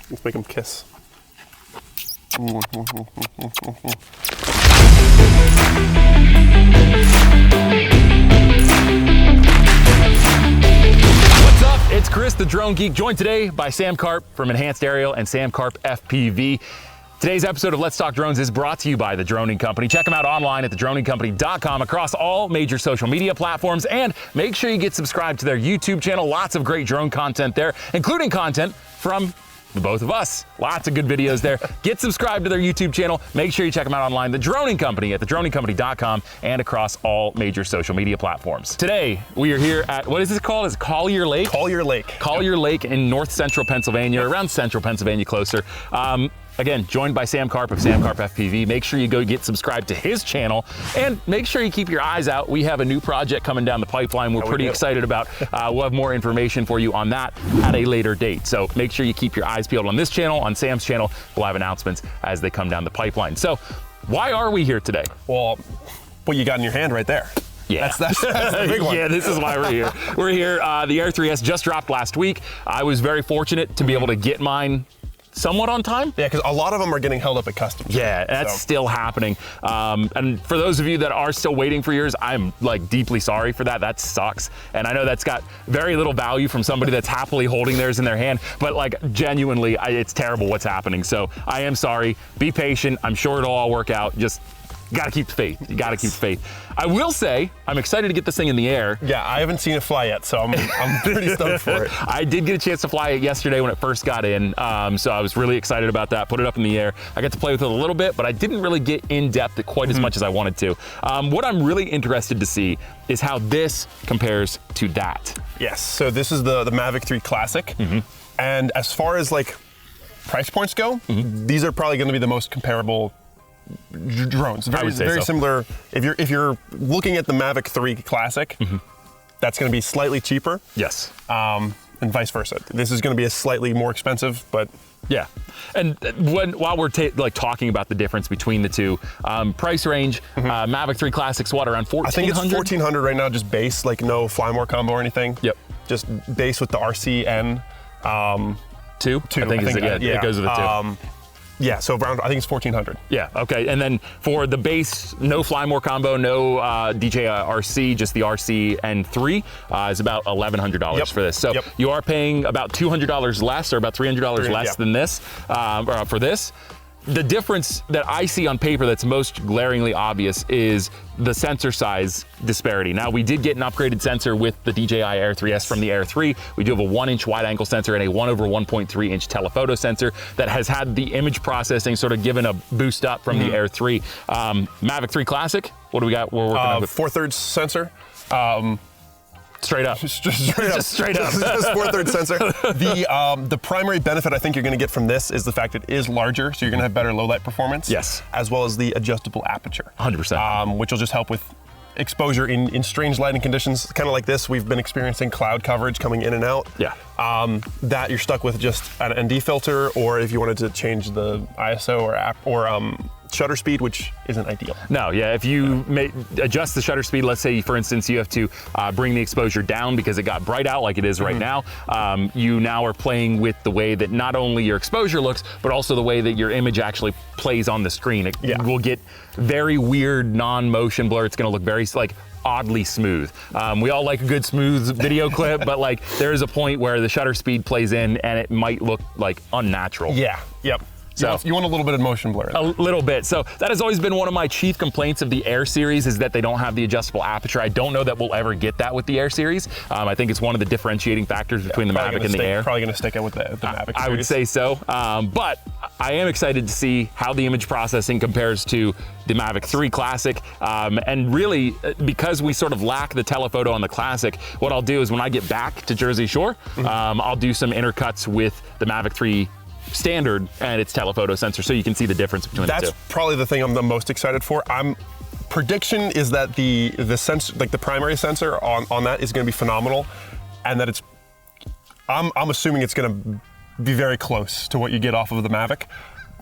Let's make them kiss. What's up? It's Chris, the Drone Geek, joined today by Sam Karp from Enhanced Aerial and Sam Karp FPV. Today's episode of Let's Talk Drones is brought to you by The Droning Company. Check them out online at thedroningcompany.com across all major social media platforms, and make sure you get subscribed to their YouTube channel. Lots of great drone content there, including content from the both of us. Lots of good videos there. Get subscribed to their YouTube channel. Make sure you check them out online, The Droning Company at thedroningcompany.com and across all major social media platforms. Today, we are here at, what is this called? Is it Collier Lake? Collier Lake. Collier Lake in north central Pennsylvania, around central Pennsylvania closer. Again, joined by Sam Karp of Sam Karp FPV. Make sure you go get subscribed to his channel, and make sure you keep your eyes out. We have a new project coming down the pipeline we're pretty excited about. We'll have more information for you on that at a later date. So make sure you keep your eyes peeled on this channel, on Sam's channel. We'll have announcements as they come down the pipeline. So why are we here today? Well, what you got in your hand right there. Yeah, that's the big one. Yeah, this is why we're here. We're here, the Air 3S just dropped last week. I was very fortunate to be able to get mine somewhat on time. Yeah, because a lot of them are getting held up at customs. Yeah, that's still happening. And for those of you that are still waiting for yours, I'm like deeply sorry for that. That sucks. And I know that's got very little value from somebody that's happily holding theirs in their hand, but like genuinely, it's terrible what's happening. So I am sorry. Be patient. I'm sure it'll all work out. Just gotta keep the faith. You gotta keep the faith. I will say, I'm excited to get this thing in the air. Yeah, I haven't seen it fly yet, so I'm pretty stoked for it. I did get a chance to fly it yesterday when it first got in, so I was really excited about that. Put it up in the air. I got to play with it a little bit, but I didn't really get in depth quite as much as I wanted to. What I'm really interested to see is how this compares to that. Yes, so this is the MAVIC 3 Classic, and as far as like price points go, these are probably going to be the most comparable drones. Very similar. If you're looking at the MAVIC 3 Classic, that's going to be slightly cheaper. Yes. And vice versa. This is going to be a slightly more expensive, but yeah. And while we're talking about the difference between the two, price range, MAVIC 3 Classic's what, around 1,400? I think it's 1,400 right now, just base, like no fly more combo or anything. Yep. Just base with the RCN. Two? I think it goes with the two. Yeah, so around, I think it's 1,400. Yeah, okay. And then for the base, no fly more combo, no DJI RC, just the RC N3 is about $1,100 for this. So you are paying about $200 less, or about $300 less than this for this. The difference that I see on paper that's most glaringly obvious is the sensor size disparity. Now, we did get an upgraded sensor with the DJI Air 3S from the Air 3. We do have a 1-inch wide angle sensor and a 1/1.3-inch telephoto sensor that has had the image processing sort of given a boost up from the Air 3. MAVIC 3 Classic, what do we got? We're working on with 4/3 sensor. Straight up. Just straight up. Just straight up. Just 4/3 sensor. The primary benefit I think you're going to get from this is the fact it is larger, so you're going to have better low light performance. Yes. As well as the adjustable aperture. 100%. Which will just help with exposure in strange lighting conditions, kind of like this. We've been experiencing cloud coverage coming in and out. Yeah. That you're stuck with just an ND filter, or if you wanted to change the ISO or shutter speed, which isn't ideal. No, yeah, if you adjust the shutter speed, let's say, for instance, you have to bring the exposure down because it got bright out like it is right now, you now are playing with the way that not only your exposure looks, but also the way that your image actually plays on the screen. It will get very weird non-motion blur. It's gonna look very like oddly smooth. We all like a good smooth video clip, but like there is a point where the shutter speed plays in and it might look like unnatural. Yeah, yep. So you want a little bit of motion blur. A little bit. So that has always been one of my chief complaints of the Air series, is that they don't have the adjustable aperture. I don't know that we'll ever get that with the Air series. I think it's one of the differentiating factors between the MAVIC and the Air. Probably going to stick out with the MAVIC series. I would say so. But I am excited to see how the image processing compares to the MAVIC 3 Classic. And really, because we sort of lack the telephoto on the Classic, what I'll do is when I get back to Jersey Shore, I'll do some intercuts with the MAVIC 3 Standard and its telephoto sensor, so you can see the difference between the two. That's probably the thing I'm the most excited for. Prediction is that the sensor, like the primary sensor on that, is going to be phenomenal, and that I'm assuming it's going to be very close to what you get off of the MAVIC.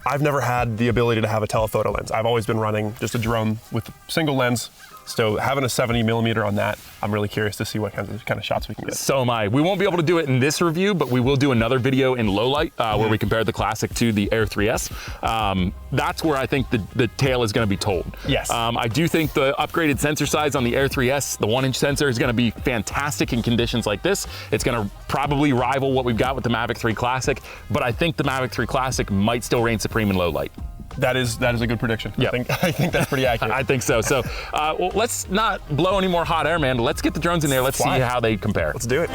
I've never had the ability to have a telephoto lens. I've always been running just a drone with single lens, So having a 70 millimeter on that, I'm really curious to see what kind of shots we can get. So am I. We won't be able to do it in this review, but we will do another video in low light where we compare the Classic to the Air 3S. That's where I think the tale is going to be told. Yes. I do think the upgraded sensor size on the Air 3S, the 1-inch sensor, is going to be fantastic in conditions like this. It's going to probably rival what we've got with the Mavic 3 Classic, but I think the Mavic 3 Classic might still reign supreme in low light. That is a good prediction. Yep. I think that's pretty accurate. I think so. So well, let's not blow any more hot air, man. Let's get the drones in there. Let's see how they compare. Let's do it.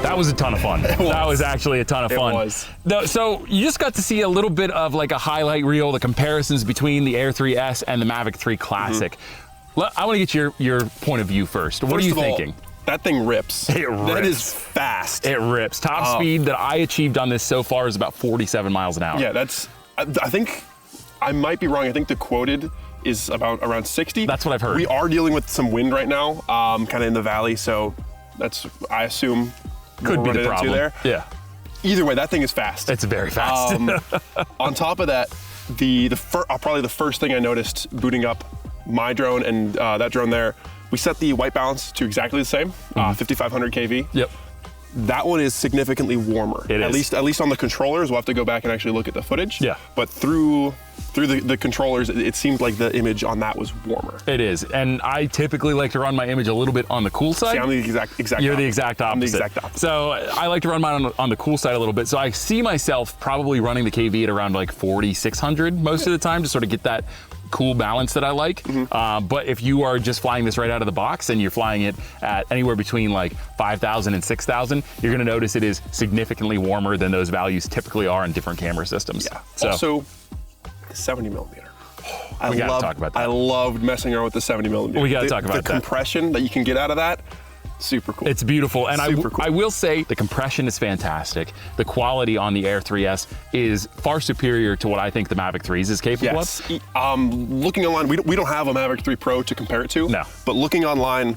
That was a ton of fun. That was actually a ton of fun. It was. So you just got to see a little bit of like a highlight reel, the comparisons between the Air 3S and the Mavic 3 Classic. I want to get your point of view first. What are you thinking? That thing rips. It rips. That is fast. It rips. Top speed that I achieved on this so far is about 47 miles an hour. Yeah, that's, I think, I might be wrong. I think the quoted is around 60. That's what I've heard. We are dealing with some wind right now, kind of in the valley, so that's, I assume, could be the problem. There. Yeah. Either way, that thing is fast. It's very fast. On top of that, probably the first thing I noticed booting up my drone and that drone there, we set the white balance to exactly the same, 5500 kV. Yep. That one is significantly warmer. It is. At least on the controllers. We'll have to go back and actually look at the footage. Yeah. But through the controllers, it seemed like the image on that was warmer. It is, and I typically like to run my image a little bit on the cool side. See, I'm the exact You're opposite. the exact opposite. I'm the exact opposite. So I like to run mine on the cool side a little bit. So I see myself probably running the KV at around like 4,600 most of the time to sort of get that cool balance that I like. But if you are just flying this right out of the box and you're flying it at anywhere between like 5,000 and 6,000, you're gonna notice it is significantly warmer than those values typically are in different camera systems. Yeah. So, also, the 70 millimeter. We gotta talk about that. I loved messing around with the 70 millimeter. We gotta talk about that. The compression that you can get out of that, super cool. It's beautiful, and Super cool. I will say the compression is fantastic. The quality on the Air 3S is far superior to what I think the Mavic 3s is capable of. Looking online, we don't have a Mavic 3 Pro to compare it to. No. But looking online,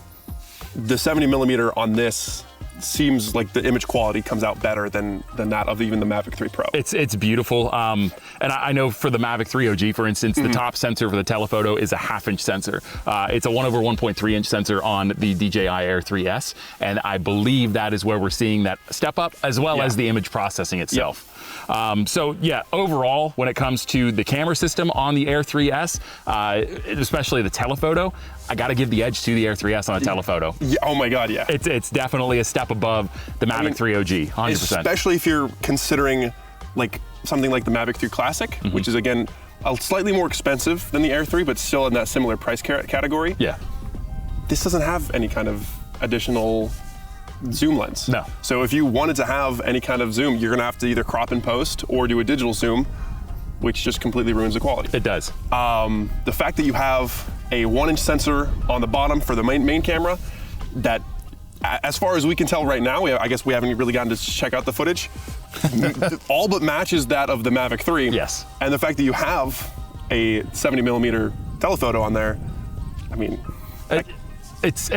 the 70 millimeter on this seems like the image quality comes out better than that of even the Mavic 3 Pro. It's beautiful. And I know for the Mavic 3 OG, for instance, the top sensor for the telephoto is a 1/2-inch sensor. It's a 1/1.3-inch sensor on the DJI Air 3S. And I believe that is where we're seeing that step up, as well as the image processing itself. So yeah, overall, when it comes to the camera system on the Air 3S, especially the telephoto, I got to give the edge to the Air 3S on a telephoto. Yeah, oh my God, yeah. It's definitely a step above the Mavic 3 OG, 100%. Especially if you're considering like something like the Mavic 3 Classic, which is again slightly more expensive than the Air 3, but still in that similar price category. Yeah. This doesn't have any kind of additional zoom lens. No. So if you wanted to have any kind of zoom, you're gonna have to either crop and post or do a digital zoom, which just completely ruins the quality. It does. The fact that you have a 1-inch sensor on the bottom for the main camera, that, as far as we can tell right now, I guess we haven't really gotten to check out the footage, all but matches that of the Mavic 3. Yes. And the fact that you have a 70mm telephoto on there, I mean, It's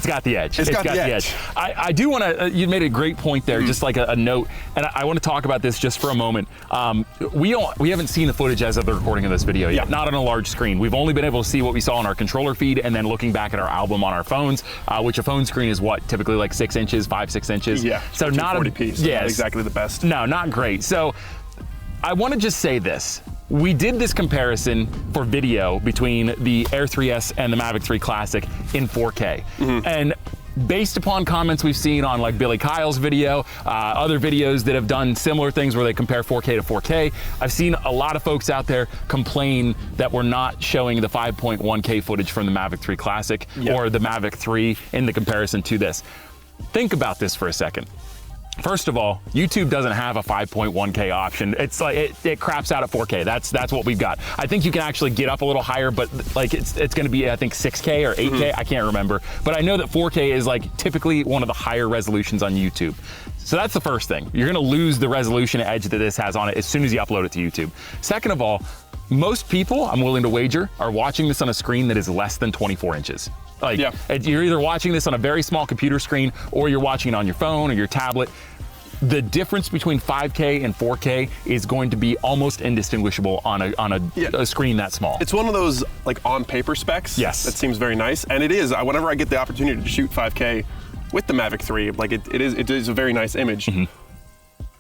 got the edge. It's got the edge. I do want to, you made a great point there, just like a note, and I want to talk about this just for a moment. We haven't seen the footage as of the recording of this video yet, not on a large screen. We've only been able to see what we saw on our controller feed, and then looking back at our album on our phones, which a phone screen is what, typically like 6 inches, 5-6 inches? Yeah, so not 40p, so not exactly the best. No, not great. So I want to just say this. We did this comparison for video between the Air 3S and the Mavic 3 Classic in 4K. And based upon comments we've seen on like Billy Kyle's video, other videos that have done similar things where they compare 4K to 4K, I've seen a lot of folks out there complain that we're not showing the 5.1K footage from the Mavic 3 Classic or the Mavic 3 in the comparison to this. Think about this for a second. First of all, YouTube doesn't have a 5.1K option. It's like it craps out at 4K. That's what we've got. I think you can actually get up a little higher, but like it's going to be, I think, 6K or 8K. I can't remember, but I know that 4K is like typically one of the higher resolutions on YouTube. So that's the first thing. You're going to lose the resolution edge that this has on it as soon as you upload it to YouTube. Second of all, most people, I'm willing to wager, are watching this on a screen that is less than 24 inches. Like, you're either watching this on a very small computer screen or you're watching it on your phone or your tablet. The difference between 5K and 4K is going to be almost indistinguishable on a screen that small. It's one of those like on paper specs. Yes. That seems very nice, and it is. Whenever I get the opportunity to shoot 5K with the Mavic 3, like it is a very nice image.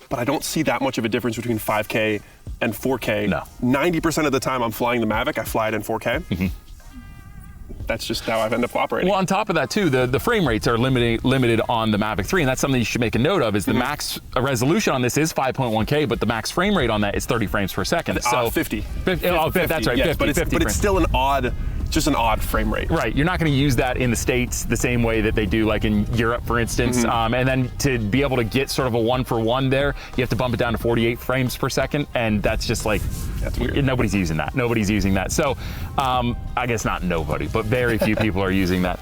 But I don't see that much of a difference between 5K and 4K. No. 90% of the time I'm flying the Mavic, I fly it in 4K. That's just how I've ended up operating. Well, on top of that too, the frame rates are limited on the Mavic 3, and that's something you should make a note of, is the max resolution on this is 5.1K, but the max frame rate on that is 30 frames per second. So 50. 50. Oh, 50, that's right, yes, 50. But it's still an odd frame rate. Right, you're not going to use that in the States the same way that they do like in Europe, for instance. And then to be able to get sort of a 1-for-1 there, you have to bump it down to 48 frames per second, and that's just like, that's weird. Nobody's using that. Nobody's using that. So I guess not nobody, but very few people are using that.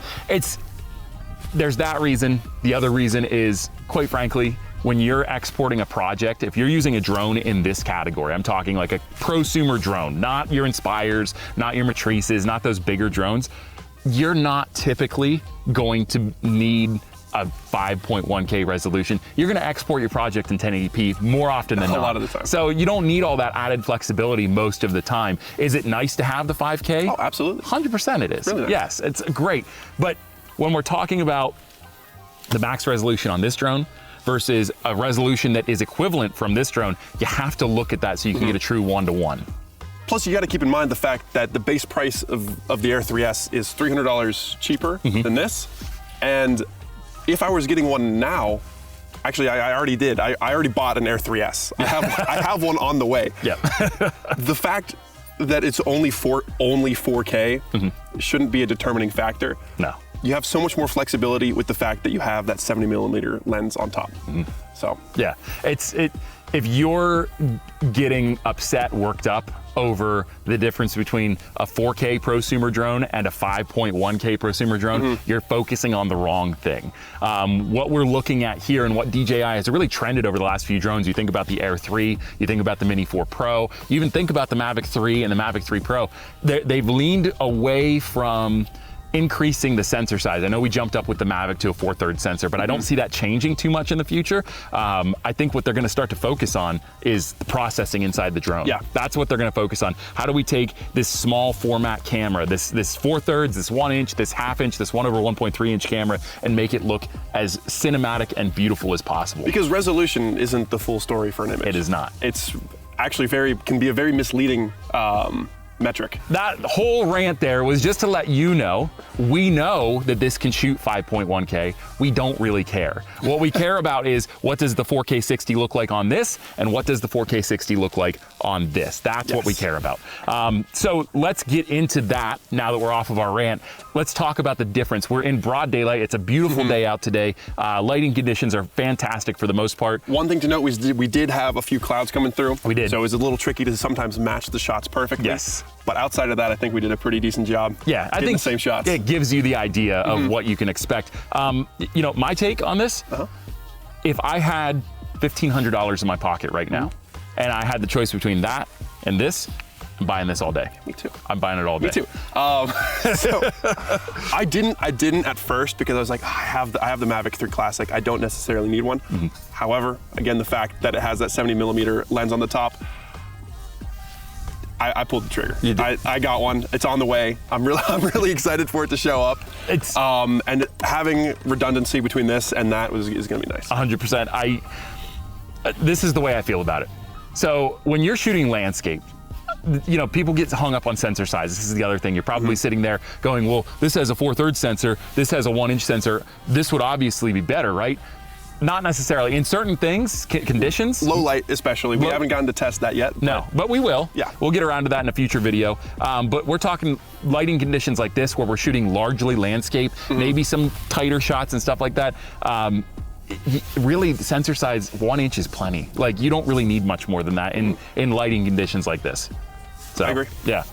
There's that reason. The other reason is, quite frankly, when you're exporting a project, if you're using a drone in this category, I'm talking like a prosumer drone, not your Inspires, not your Matrices, not those bigger drones, you're not typically going to need a 5.1K resolution. You're gonna export your project in 1080p more often than not. A lot of the time. So you don't need all that added flexibility most of the time. Is it nice to have the 5K? Oh, absolutely. 100% it is. Really nice. Yes, it's great. But when we're talking about the max resolution on this drone versus a resolution that is equivalent from this drone, you have to look at that so you can get a true 1-to-1. Plus, you got to keep in mind the fact that the base price of the Air 3S is $300 cheaper than this. And if I was getting one now, actually, I already did. I already bought an Air 3S. I have one on the way. Yeah. The fact that it's only 4K shouldn't be a determining factor. No. You have so much more flexibility with the fact that you have that 70mm lens on top. So yeah, if you're getting upset, worked up over the difference between a 4K prosumer drone and a 5.1K prosumer drone, you're focusing on the wrong thing. What we're looking at here and what DJI has really trended over the last few drones, you think about the Air 3, you think about the Mini 4 Pro, you even think about the Mavic 3 and the Mavic 3 Pro, they've leaned away from increasing the sensor size. I know we jumped up with the Mavic to a 4/3 sensor, but I don't see that changing too much in the future. I think what they're going to start to focus on is the processing inside the drone. Yeah. That's what they're going to focus on. How do we take this small format camera, this 4/3, this 1 inch, this 1/2 inch, this 1/1.3 inch camera, and make it look as cinematic and beautiful as possible? Because resolution isn't the full story for an image. It is not. It's actually can be a very misleading metric. That whole rant there was just to let you know, we know that this can shoot 5.1K. We don't really care. What we care about is what does the 4K 60 look like on this, and what does the 4K 60 look like on this. That's what we care about. So let's get into that now that we're off of our rant. Let's talk about the difference. We're in broad daylight. It's a beautiful day out today. Lighting conditions are fantastic for the most part. One thing to note was we did have a few clouds coming through. We did. So it was a little tricky to sometimes match the shots perfectly. Yes. But outside of that, I think we did a pretty decent job. Yeah, I think the same shots. It gives you the idea of what you can expect. You know, my take on this, if I had $1,500 in my pocket right now, and I had the choice between that and this, I'm buying this all day. Me too. I'm buying it all day. Me too. So I didn't at first because I was like, I have the Mavic 3 Classic. I don't necessarily need one. However, again, the fact that it has that 70mm lens on the top, I pulled the trigger. I got one. It's on the way. I'm really excited for it to show up. It's and having redundancy between this and that is going to be nice. 100%. This is the way I feel about it. So when you're shooting landscape, you know, people get hung up on sensor size. This is the other thing. You're probably sitting there going, well, this has a 4/3 sensor. This has a 1 inch sensor. This would obviously be better, right? Not necessarily. In certain things, conditions. Low light especially. We haven't gotten to test that yet. No, but we will. Yeah. We'll get around to that in a future video. But we're talking lighting conditions like this where we're shooting largely landscape, maybe some tighter shots and stuff like that. Really, the sensor size 1 inch is plenty. Like, you don't really need much more than that in lighting conditions like this. So, I agree. Yeah.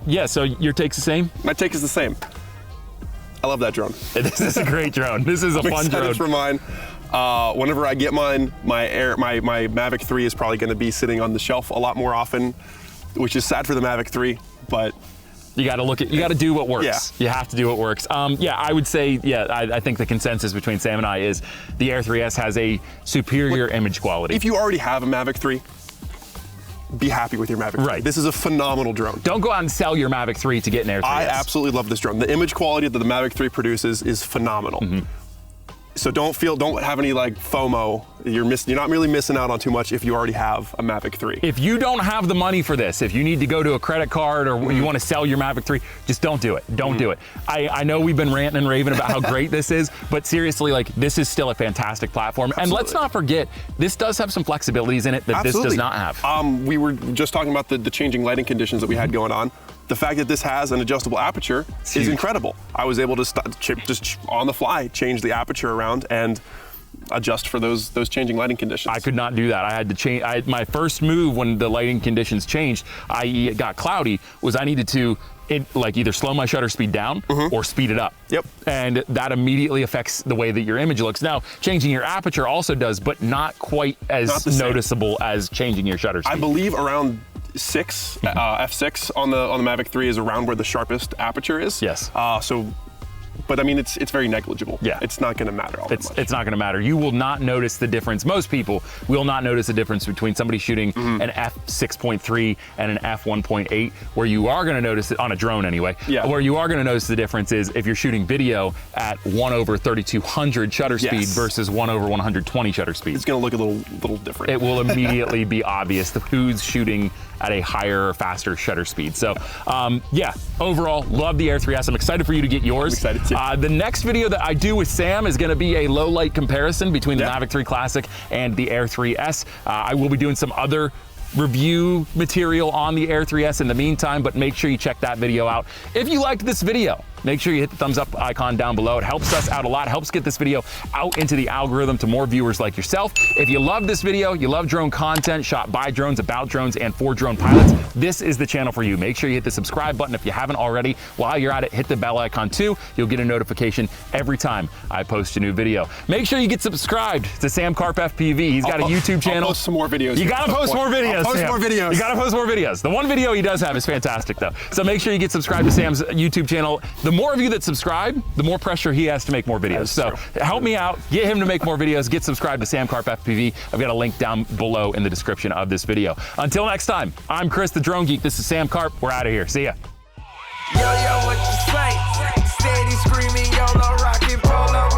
Yeah, so your take's the same? My take is the same. I love that drone. This is a great drone. This is a fun drone. For mine. Whenever I get mine, my Mavic 3 is probably going to be sitting on the shelf a lot more often, which is sad for the Mavic 3, but you got to do what works. Yeah. You have to do what works. Yeah, I would say, I think the consensus between Sam and I is the Air 3S has a superior image quality. If you already have a Mavic 3, be happy with your Mavic 3. Right. This is a phenomenal drone. Don't go out and sell your Mavic 3 to get an Air 3S. I absolutely love this drone. The image quality that the Mavic 3 produces is phenomenal. So don't have any like FOMO. You're not really missing out on too much if you already have a Mavic 3. If you don't have the money for this, if you need to go to a credit card or you want to sell your Mavic 3, just don't do it. Don't do it. I know we've been ranting and raving about how great this is, but seriously, like, this is still a fantastic platform. Absolutely. And let's not forget, this does have some flexibilities in it that this does not have. We were just talking about the changing lighting conditions that we had going on. The fact that this has an adjustable aperture is incredible. I was able to just on the fly change the aperture around and adjust for those changing lighting conditions. I could not do that. I had to change. My first move when the lighting conditions changed, i.e. it got cloudy, was I needed to either slow my shutter speed down or speed it up. Yep. And that immediately affects the way that your image looks. Now, changing your aperture also does, but not quite as noticeable as changing your shutter speed. I believe around 6, f6 on the Mavic 3 is around where the sharpest aperture is. Yes. But I mean, it's very negligible. Yeah. It's not going to matter all that much. It's not going to matter. You will not notice the difference. Most people will not notice the difference between somebody shooting an f6.3 and an f1.8. Where you are going to notice it on a drone anyway. Yeah. Where you are going to notice the difference is if you're shooting video at 1/3200 shutter speed versus 1/120 shutter speed. It's going to look a little different. It will immediately be obvious who's shooting at a higher or faster shutter speed. So yeah, overall, love the Air 3S. I'm excited for you to get yours. I'm excited too. The next video that I do with Sam is gonna be a low light comparison between the Mavic 3 Classic and the Air 3S. I will be doing some other review material on the Air 3S in the meantime, but make sure you check that video out. If you liked this video, make sure you hit the thumbs up icon down below. It helps us out a lot, helps get this video out into the algorithm to more viewers like yourself. If you love this video, you love drone content shot by drones, about drones, and for drone pilots, this is the channel for you. Make sure you hit the subscribe button if you haven't already. While you're at it, hit the bell icon too. You'll get a notification every time I post a new video. Make sure you get subscribed to Sam Karp FPV. He's got a YouTube channel. I'll post some more videos. You gotta post more videos. Post more videos. You gotta post more videos. The one video he does have is fantastic though. So make sure you get subscribed to Sam's YouTube channel. The more of you that subscribe, the more pressure he has to make more videos. So help me out, get him to make more videos, get subscribed to Sam Karp FPV. I've got a link down below in the description of this video. Until next time, I'm Chris the Drone Geek. This is Sam Karp. We're out of here. See ya. Yo, what you say? Steady screaming, YOLO, rockin' polo.